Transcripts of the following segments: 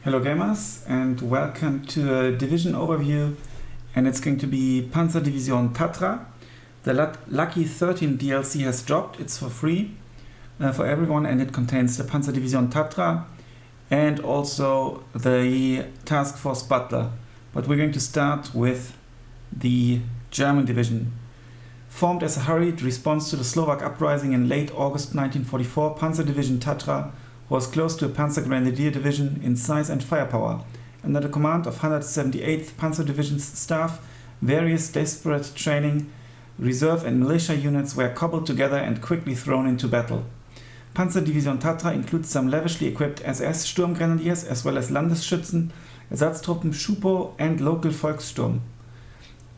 Hello gamers and welcome to a division overview, and it's going to be Panzer-Division Tatra. The Lucky 13 DLC has dropped. It's for free for everyone, and it contains the Panzer-Division Tatra and also the Task Force Butler. But we're going to start with the German division. Formed as a hurried response to the Slovak uprising in late August 1944, Panzer-Division Tatra was close to a Panzer Grenadier Division in size and firepower. Under the command of 178th Panzer Division's staff, various desperate training, reserve and militia units were cobbled together and quickly thrown into battle. Panzer-Division Tatra includes some lavishly equipped SS Sturmgrenadiers as well as Landesschützen, Ersatztruppen, Schupo and local Volkssturm.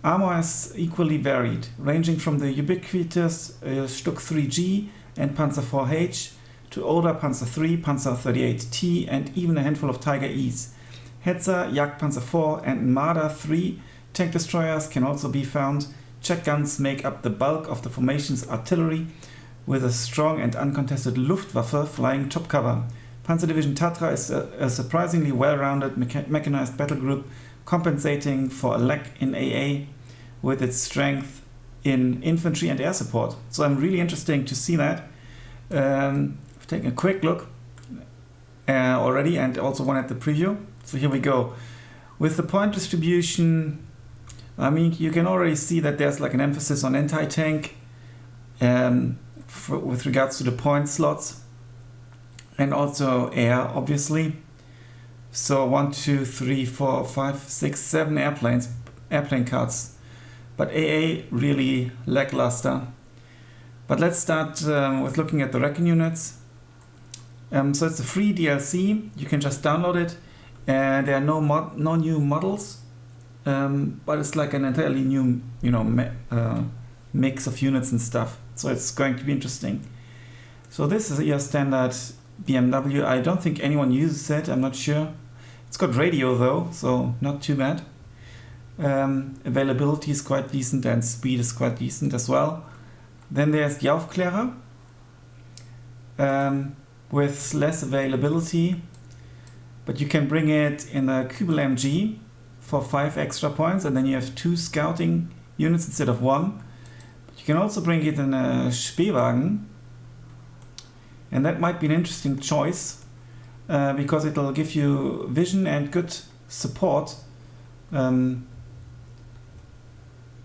Armor is equally varied, ranging from the ubiquitous Stuck 3G and Panzer 4H to older Panzer 3, Panzer 38T and even a handful of Tiger Es. Hetzer, Jagdpanzer 4 and Marder 3 tank destroyers can also be found. Czech guns make up the bulk of the formation's artillery, with a strong and uncontested Luftwaffe flying top cover. Panzer Division Tatra is a surprisingly well-rounded mechanized battle group, compensating for a lack in AA with its strength in infantry and air support. So I'm really interested to see that. I've taken a quick look already and also one at the preview. So here we go. With the point distribution, I mean, you can already see that there's like an emphasis on anti-tank with regards to the point slots, and also air, obviously. So 1, 2, 3, 4, 5, 6, 7 airplane cards. But AA really lackluster. But let's start with looking at the Recon units. So it's a free DLC. You can just download it. There are no new models, but it's like an entirely new, mix of units and stuff. So it's going to be interesting. So this is your standard BMW. I don't think anyone uses it. I'm not sure. It's got radio though, so not too bad. Availability is quite decent and speed is quite decent as well. Then there's the Aufklärer with less availability, but you can bring it in a Kübel MG for 5 extra points, and then you have 2 scouting units instead of 1. But you can also bring it in a Spähwagen, and that might be an interesting choice because it'll give you vision and good support.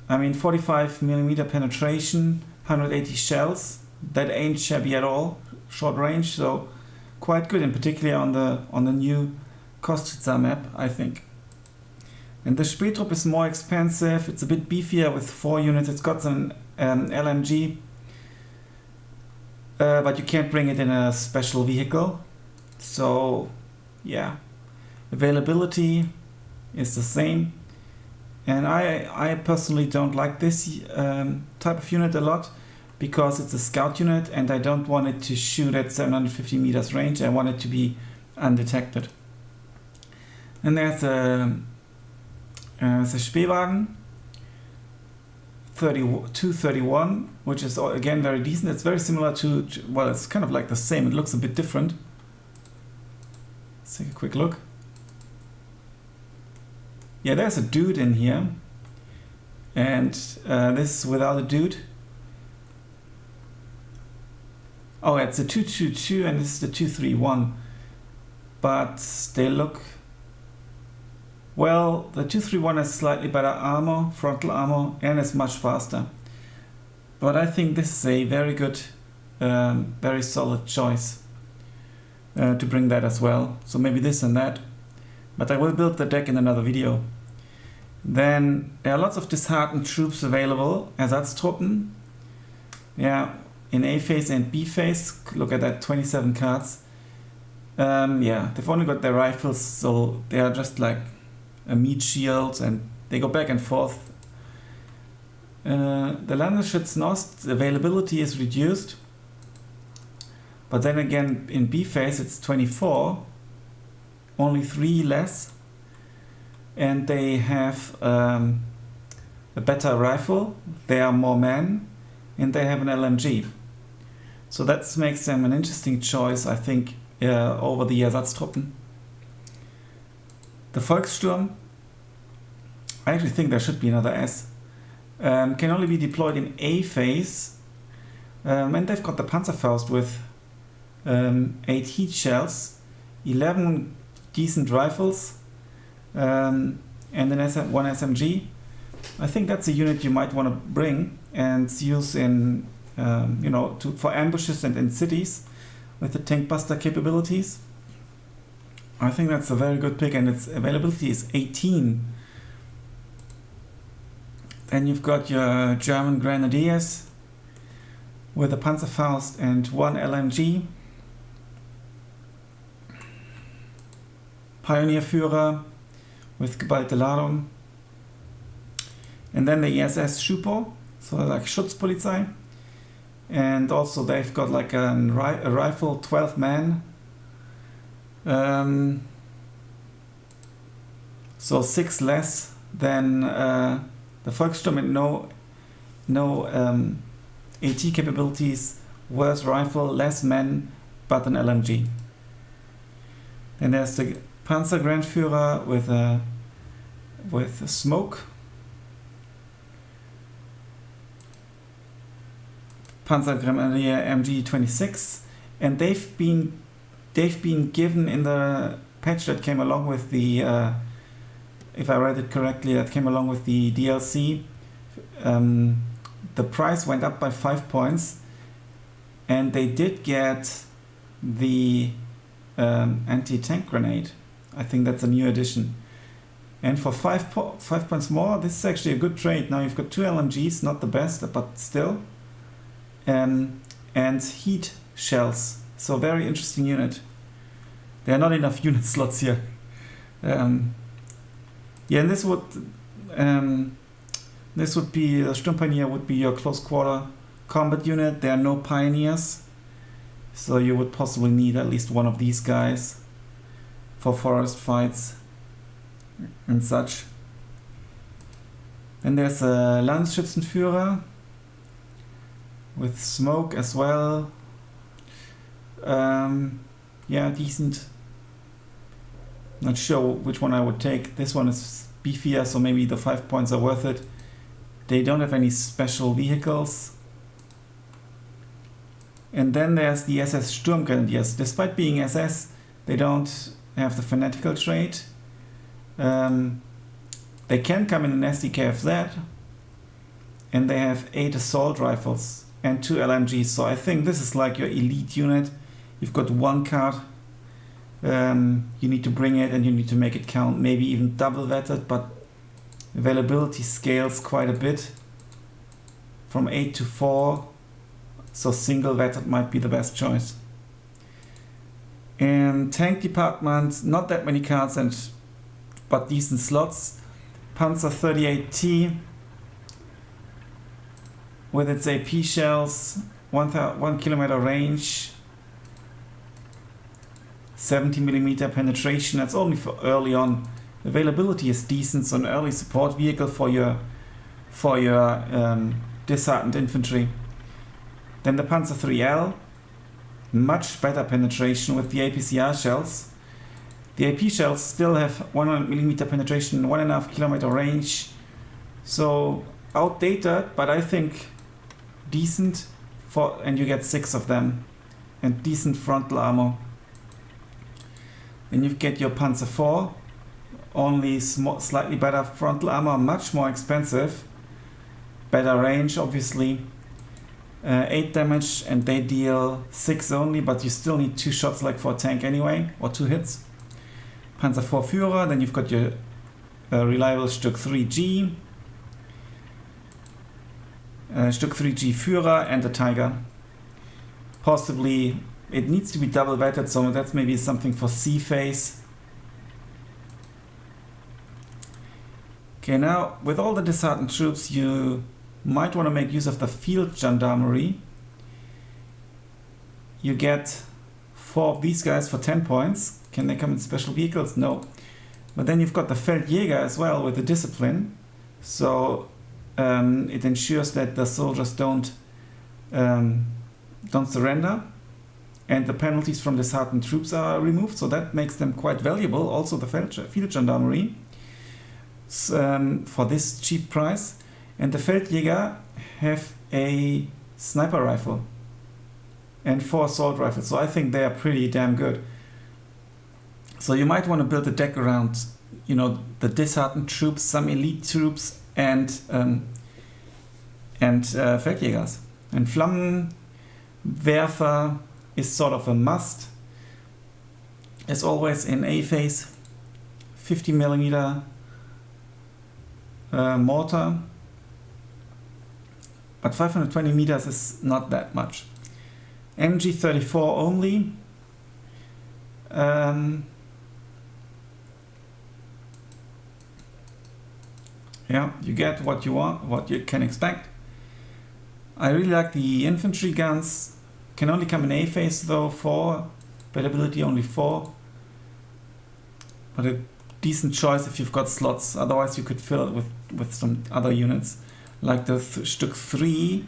45mm penetration, 180 shells. That ain't shabby at all. Short range, so quite good, and particularly on the new Kostritza map, I think. And the Spähtrupp is more expensive. It's a bit beefier with 4 units. It's got some LMG, but you can't bring it in a special vehicle. So yeah, availability is the same. And I personally don't like this type of unit a lot, because it's a scout unit and I don't want it to shoot at 750 meters range. I want it to be undetected. And there's a Spähwagen 231, which is again very decent. It's very similar to, well, it's kind of like the same. It looks a bit different. Let's take a quick look. Yeah, there's a dude in here, and this is without a dude. Oh, it's a 222 and this is the 231, but they look, well, the 231 has slightly better armor, frontal armor, and it's much faster. But I think this is a very good, very solid choice to bring that as well. So maybe this and that. But I will build the deck in another video. Then there are lots of disheartened troops available. Ersatztruppen. Yeah, in A phase and B phase. Look at that, 27 cards. Yeah, they've only got their rifles, so they are just like a meat shield, and they go back and forth. The Landesschützen Ost availability is reduced. But then again, in B phase it's 24. Only 3 less, and they have a better rifle, they are more men, and they have an LMG. So that makes them an interesting choice, I think, over the Ersatztruppen. The Volkssturm, I actually think there should be another S, can only be deployed in A phase, and they've got the Panzerfaust with 8 heat shells, 11 decent rifles, and one SMG. I think that's a unit you might want to bring and use in, for ambushes and in cities with the tank buster capabilities. I think that's a very good pick, and its availability is 18. Then you've got your German Grenadiers with a Panzerfaust and 1 LMG. Pionierführer with geballte Ladung. And then the SS Schupo, so like Schutzpolizei. And also they've got like a rifle, 12 man. So 6 less than the Volkssturm, and no AT capabilities, worse rifle, less men, but an LMG. Then there's the Panzergrandführer with a smoke. Panzergrenadier MG26, and they've been given in the patch that came along with the, if I read it correctly, that came along with the DLC. The price went up by 5 points, and they did get the anti-tank grenade. I think that's a new addition. And for 5 points more, this is actually a good trade. Now you've got 2 LMGs, not the best, but still. And heat shells. So very interesting unit. There are not enough unit slots here. And this would be, the Sturmpioneer would be your close quarter combat unit. There are no pioneers, so you would possibly need at least one of these guys for forest fights and such. Then there's a Landschützenführer with smoke as well. Decent. Not sure which one I would take. This one is beefier, so maybe the 5 points are worth it. They don't have any special vehicles. And then there's the SS Sturmgrenadiers. Despite being SS, they don't have the fanatical trait. They can come in an SDKFZ, and they have 8 assault rifles and 2 LMGs. So I think this is like your elite unit. You've got 1 card. You need to bring it, and you need to make it count. Maybe even double vetted, but availability scales quite a bit from 8 to 4. So single vetted might be the best choice. And tank department, not that many cards, but decent slots. Panzer 38T with its AP shells, 1 kilometer range, 70mm penetration. That's only for early on. Availability is decent, so an early support vehicle for your disheartened infantry. Then the Panzer 3L, much better penetration with the APCR shells. The AP shells still have 100mm penetration, 1.5 kilometer range. So outdated, but I think decent and you get 6 of them, and decent frontal armor. Then you get your Panzer 4, only slightly better frontal armor, much more expensive, better range obviously. 8 damage, and they deal 6 only, but you still need 2 shots like for a tank anyway, or 2 hits. Panzer 4 Führer, then you've got your reliable Stück 3G, Stück 3G Führer, and the Tiger. Possibly it needs to be double vetted, so that's maybe something for C phase. Okay, now with all the disheartened troops, you might want to make use of the field gendarmerie. You get 4 of these guys for 10 points. Can they come in special vehicles? No. But then you've got the Feldjäger as well with the discipline. So it ensures that the soldiers don't surrender. and the penalties from disheartened troops are removed, so that makes them quite valuable. Also the field gendarmerie for this cheap price. And the Feldjäger have a sniper rifle and 4 assault rifles, so I think they are pretty damn good. So you might want to build a deck around, you know, the disheartened troops, some elite troops, and Feldjägers. And Flammenwerfer is sort of a must. As always in A phase, 50mm mortar, but 520 meters is not that much. MG34 only. Yeah, you get what you want, what you can expect. I really like the infantry guns. Can only come in A phase though, 4. Availability only 4. But a decent choice if you've got slots. Otherwise you could fill it with some other units. Like the Stück 3,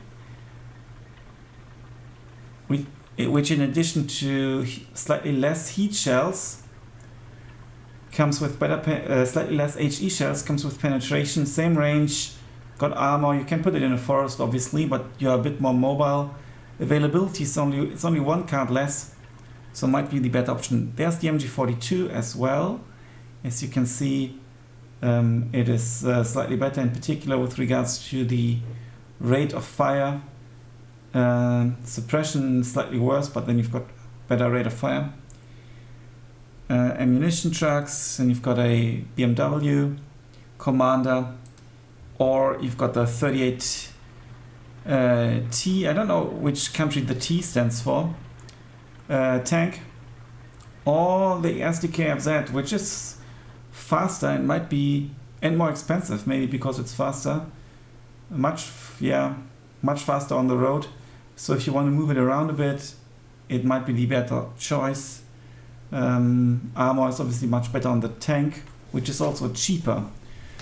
which in addition to slightly less heat shells, comes with better, slightly less HE shells, comes with penetration, same range, got armor. You can put it in a forest obviously, but you're a bit more mobile. Availability is it's only 1 card less, so might be the better option. There's the MG42 as well. As you can see, it is slightly better, in particular with regards to the rate of fire. Suppression slightly worse, but then you've got better rate of fire. Ammunition trucks, and you've got a BMW Commander, or you've got the 38 T, I don't know which country the T stands for, tank, or the SDKFZ, which is faster and might be, and more expensive, maybe because it's faster, much faster on the road. So if you want to move it around a bit, it might be the better choice. Armor is obviously much better on the tank, which is also cheaper.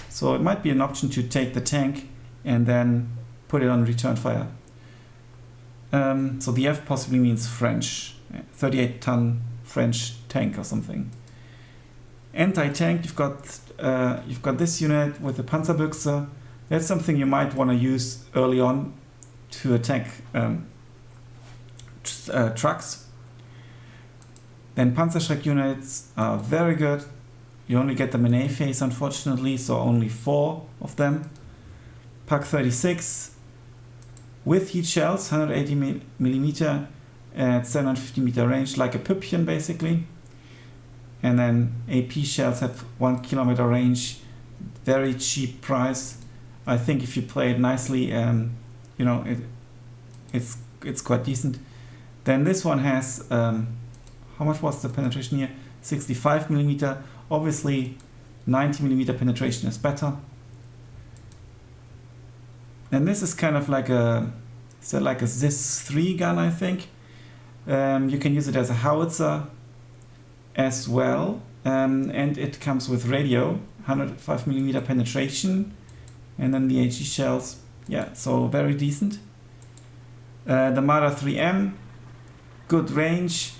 So it might be an option to take the tank and then put it on return fire. So the F possibly means French, 38-ton French tank or something. Anti-tank, you've got this unit with the Panzerbüchse. That's something you might want to use early on to attack trucks. Then Panzerschreck units are very good. You only get them in A phase, unfortunately, so only 4 of them. Pak 36 with heat shells, 180mm at 750 meter range, like a Püppchen basically. And then AP shells have 1 kilometer range, very cheap price. I think if you play it nicely, you know, it's quite decent. Then this one has, how much was the penetration here? 65mm. Obviously, 90mm penetration is better. And this is kind of like a ZIS-3 gun, I think. You can use it as a howitzer as well, and it comes with radio, 105mm penetration, and then the HE shells. Yeah, so very decent. The Marder 3M, good range,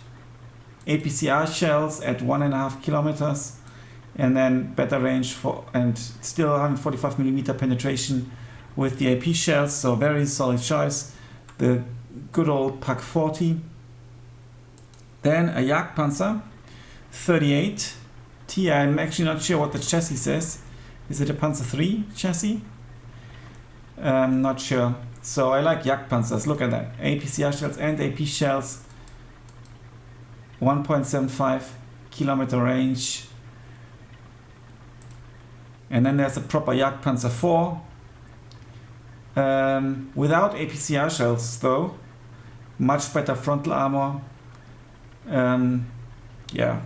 APCR shells at 1.5 kilometers, and then better range for, and still 145mm penetration with the AP shells, so very solid choice. The good old Pak 40. Then a Jagdpanzer 38 T. I'm actually not sure what the chassis says. Is it a Panzer 3 chassis? Not sure. So I like Jagdpanzers. Look at that. APCR shells and AP shells. 1.75 kilometer range. And then there's a proper Jagdpanzer 4. Without APCR shells though. Much better frontal armor. Yeah.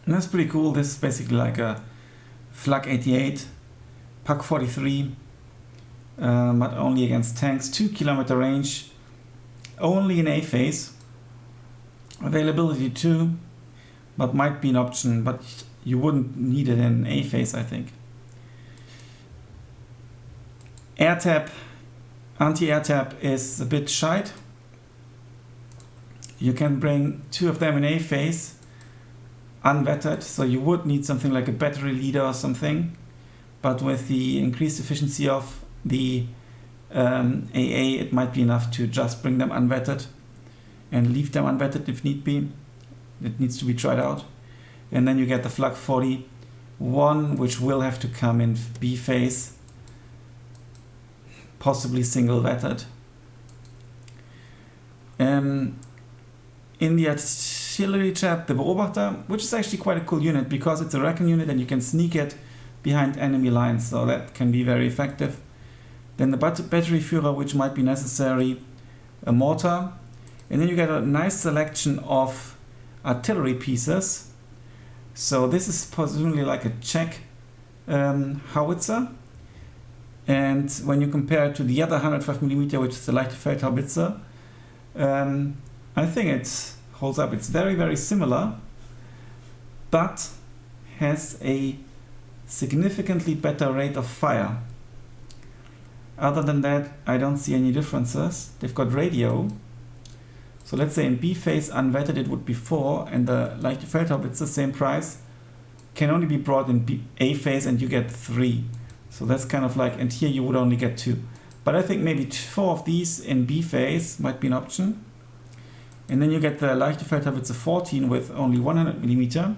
And that's pretty cool. This is basically like a Flak 88, Pak 43, but only against tanks. 2 kilometer range, only in A phase. Availability 2, but might be an option, but you wouldn't need it in A phase, I think. Air tap, anti-air tap is a bit shite. you can bring 2 of them in A phase, unvetted, so you would need something like a battery leader or something, but with the increased efficiency of the AA, it might be enough to just bring them unvetted and leave them unvetted if need be. It needs to be tried out. And then you get the Flak 41, which will have to come in B phase, possibly single vetted. In the artillery trap, the Beobachter, which is actually quite a cool unit because it's a recon unit and you can sneak it behind enemy lines, so that can be very effective. Then the battery Führer, which might be necessary, a mortar, and then you get a nice selection of artillery pieces. So this is presumably like a Czech howitzer, and when you compare it to the other 105mm, which is the leichte Feldhaubitze, I think it holds up. It's very, very similar, but has a significantly better rate of fire. Other than that, I don't see any differences. They've got radio. So let's say in B phase unvetted it would be 4, and the leichte Feldhaubitze, same price, can only be brought in A phase and you get 3. So that's kind of like, and here you would only get 2. But I think maybe 4 of these in B phase might be an option. And then you get the leichte Feldhaubitze 14 with only 100mm.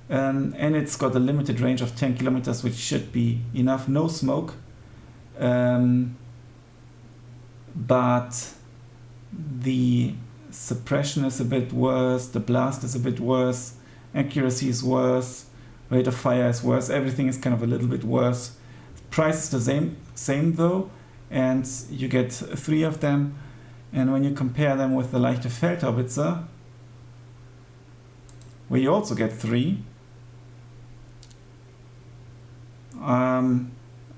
And it's got a limited range of 10 kilometers, which should be enough. No smoke. But the suppression is a bit worse, the blast is a bit worse, accuracy is worse, rate of fire is worse, everything is kind of a little bit worse. Price is the same though, and you get 3 of them, and when you compare them with the leichte Feldhaubitze, where you also get 3,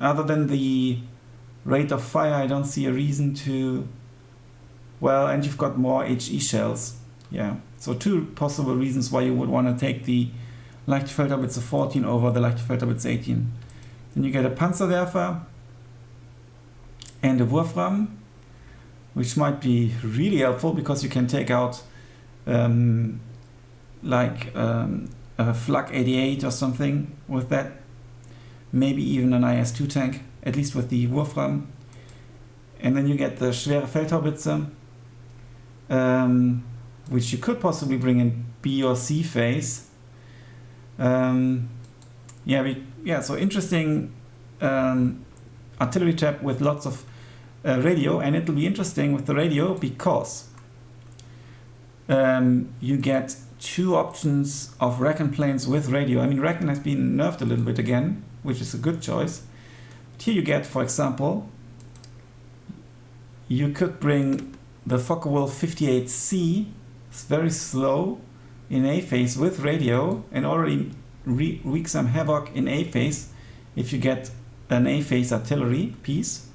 other than the rate of fire, I don't see a reason to. Well, and you've got more HE shells. Yeah, so 2 possible reasons why you would want to take the leichte Feldhaubitze 14 over the leichte Feldhaubitze 18. Then you get a Panzerwerfer and a Wurfram, which might be really helpful because you can take out a Flak 88 or something with that. Maybe even an IS-2 tank, at least with the Wurfram. And then you get the schwere Feldhaubitze, which you could possibly bring in B or C phase. So interesting artillery trap with lots of radio, and it'll be interesting with the radio because you get 2 options of Recon planes with radio. I mean, Recon has been nerfed a little bit again, which is a good choice. But here you get, for example, you could bring the Focke-Wulf 58C, it's very slow in A phase with radio, and already wreak some havoc in A phase if you get an A phase artillery piece.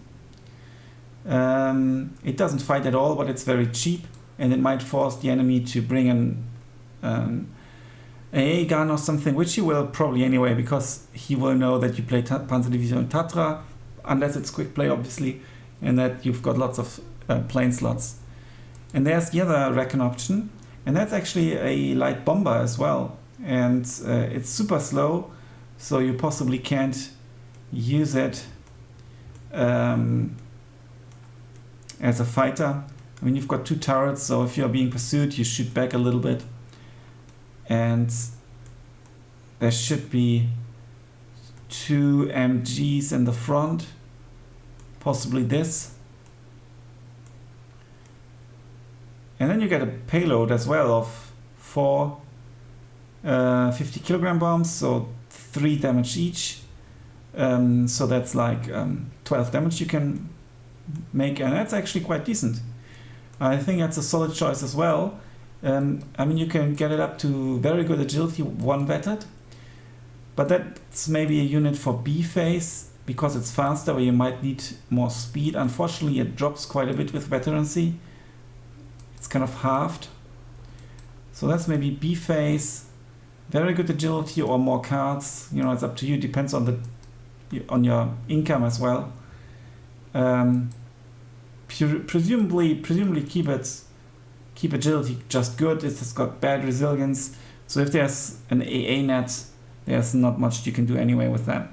It doesn't fight at all, but it's very cheap, and it might force the enemy to bring an AA gun or something, which he will probably anyway, because he will know that you play Panzer-Division Tatra, unless it's quick play obviously, and that you've got lots of plane slots. And there's the other Recon option, and that's actually a light bomber as well, and it's super slow, so you possibly can't use it as a fighter. I mean, you've got 2 turrets, so if you're being pursued, you shoot back a little bit, and there should be 2 MGs in the front, possibly this. And then you get a payload as well of 4 50 kilogram bombs, so 3 damage each. So that's like 12 damage you can make, and that's actually quite decent. I think that's a solid choice as well. I mean, you can get it up to very good agility, 1 vetted, but that's maybe a unit for B phase because it's faster, or you might need more speed. Unfortunately, it drops quite a bit with veterancy. It's kind of halved. So that's maybe B phase, very good agility, or more cards. You know, it's up to you. Depends on your income as well. Presumably keep keep agility just good. It's got bad resilience. So if there's an AA net, there's not much you can do anyway with that.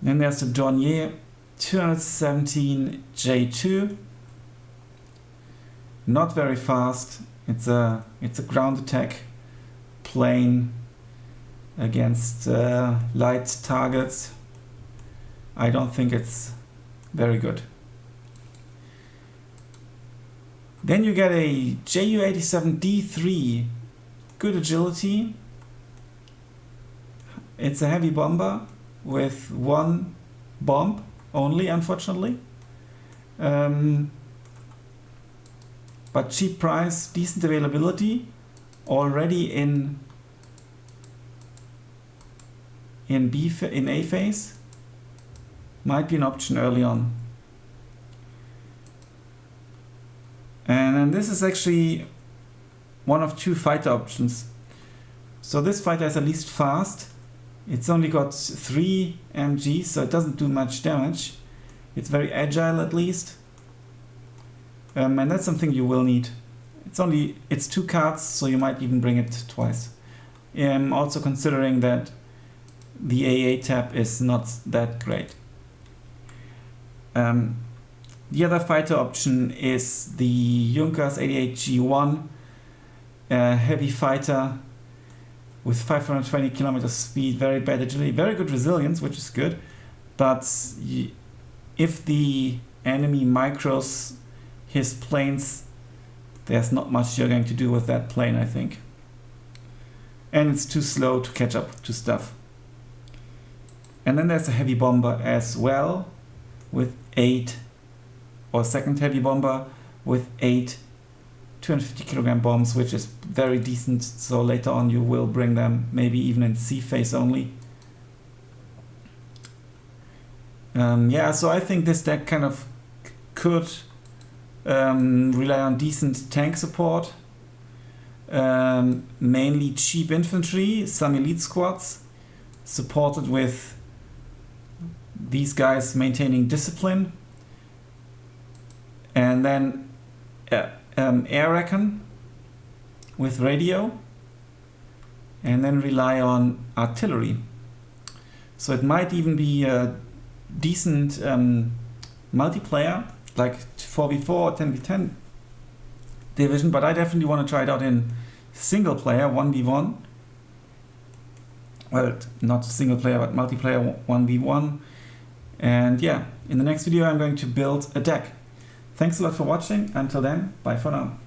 Then there's the Dornier 217 J2. Not very fast. It's a ground attack plane against light targets. I don't think it's very good. Then you get a Ju-87D3, good agility. It's a heavy bomber with one bomb only, unfortunately. But cheap price, decent availability, already in A phase. Might be an option early on. And then this is actually one of two fighter options. So this fighter is at least fast. It's only got 3 MGs, so it doesn't do much damage. It's very agile at least. And that's something you will need. It's 2 cards, so you might even bring it twice. Also considering that the AA tab is not that great. The other fighter option is the Junkers 88G1, heavy fighter with 520 kilometers speed, very bad agility, very good resilience, which is good. But if the enemy micros his planes, there's not much you're going to do with that plane, I think. And it's too slow to catch up to stuff. And then there's a heavy bomber as well, with 8, or second heavy bomber with 8 250 kilogram bombs, which is very decent. So later on you will bring them, maybe even in C phase only. Yeah, so I think this deck kind of could rely on decent tank support, mainly cheap infantry, some elite squads, supported with these guys maintaining discipline, and then air recon with radio, and then rely on artillery. So it might even be a decent multiplayer, like 4v4 or 10v10 division, but I definitely want to try it out in single player 1v1. Well, not single player, but multiplayer 1v1. And yeah, in the next video I'm going to build a deck. Thanks a lot for watching. Until then, bye for now.